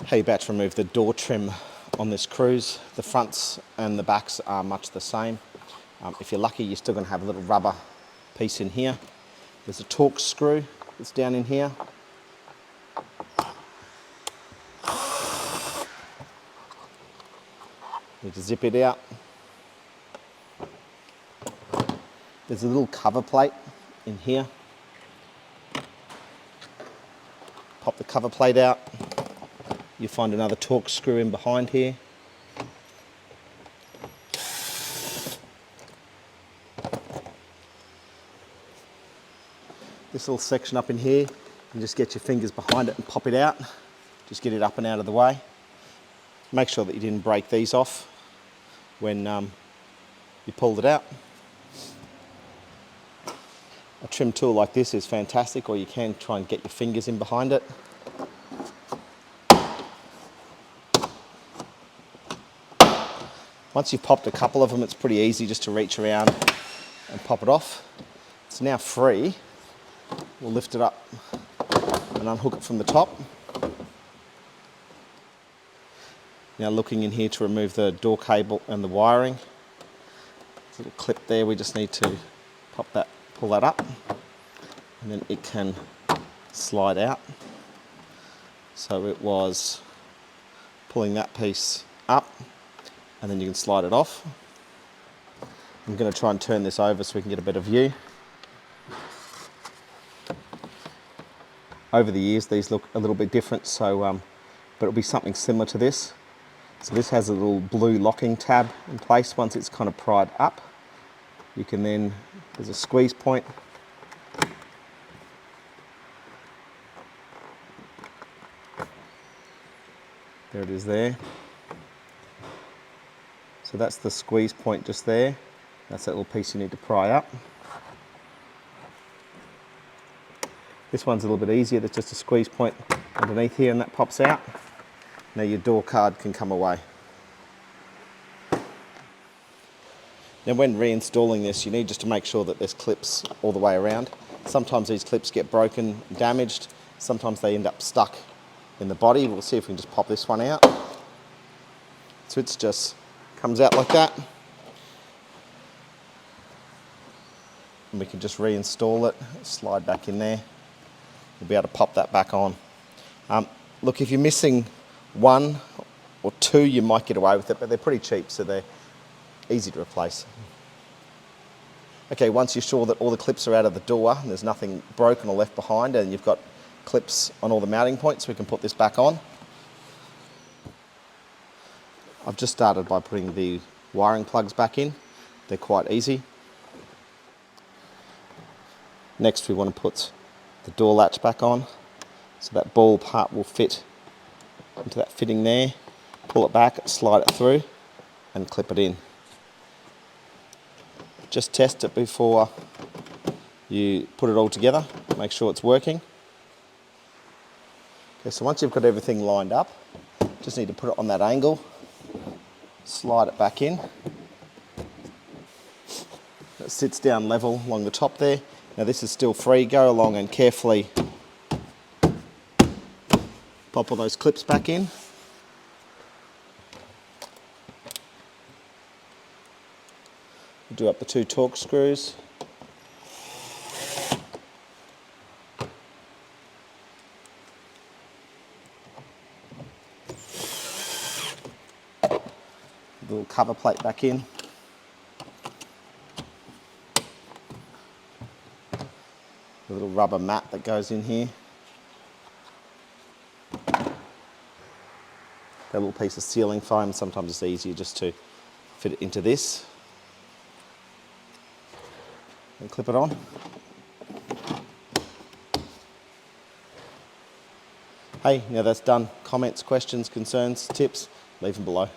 how you're about to remove the door trim on this Cruse. The fronts and the backs are much the same. If you're lucky, you're still going to have a little rubber piece in here. There's a torque screw that's down in here. Need to zip it out. There's a little cover plate in here. Pop the cover plate out. You find another torque screw in behind here. This little section up in here, you just get your fingers behind it and pop it out. Just get it up and out of the way. Make sure that you didn't break these off when you pulled it out. A trim tool like this is fantastic, or you can try and get your fingers in behind it. Once you've popped a couple of them, it's pretty easy just to reach around and pop it off. It's now free. We'll lift it up and unhook it from the top. Now looking in here to remove the door cable and the wiring. There's a little clip there, we just need to pop that, pull that up, and then it can slide out. So it was pulling that piece up, and then you can slide it off. I'm going to try and turn this over so we can get a better view. Over the years, these look a little bit different, so but it'll be something similar to this. So this has a little blue locking tab in place. Once it's kind of pried up, you can then, there's a squeeze point. There it is there. So that's the squeeze point just there. That's that little piece you need to pry up. This one's a little bit easier. There's just a squeeze point underneath here and that pops out. Now your door card can come away. Now when reinstalling this, you need just to make sure that there's clips all the way around. Sometimes these clips get broken, damaged. Sometimes they end up stuck in the body. We'll see if we can just pop this one out. So it's just comes out like that. And we can just reinstall it, slide back in there. We'll be able to pop that back on. Look, if you're missing one or two, you might get away with it, but they're pretty cheap, so they're easy to replace. Okay, once you're sure that all the clips are out of the door and there's nothing broken or left behind, and you've got clips on all the mounting points, we can put this back on. I've just started by putting the wiring plugs back in. They're quite easy. Next, we want to put the door latch back on. So that ball part will fit into that fitting there. Pull it back, slide it through, and clip it in. Just test it before you put it all together. Make sure it's working. Okay, so once you've got everything lined up, just need to put it on that angle, slide it back in. It sits down level along the top there. Now this is still free. Go along and carefully pop all those clips back in. Do up the two torque screws. The little cover plate back in. The little rubber mat that goes in here. That little piece of sealing foam, sometimes it's easier just to fit it into this and clip it on. Hey, now that's done. Comments, questions, concerns, tips, leave them below.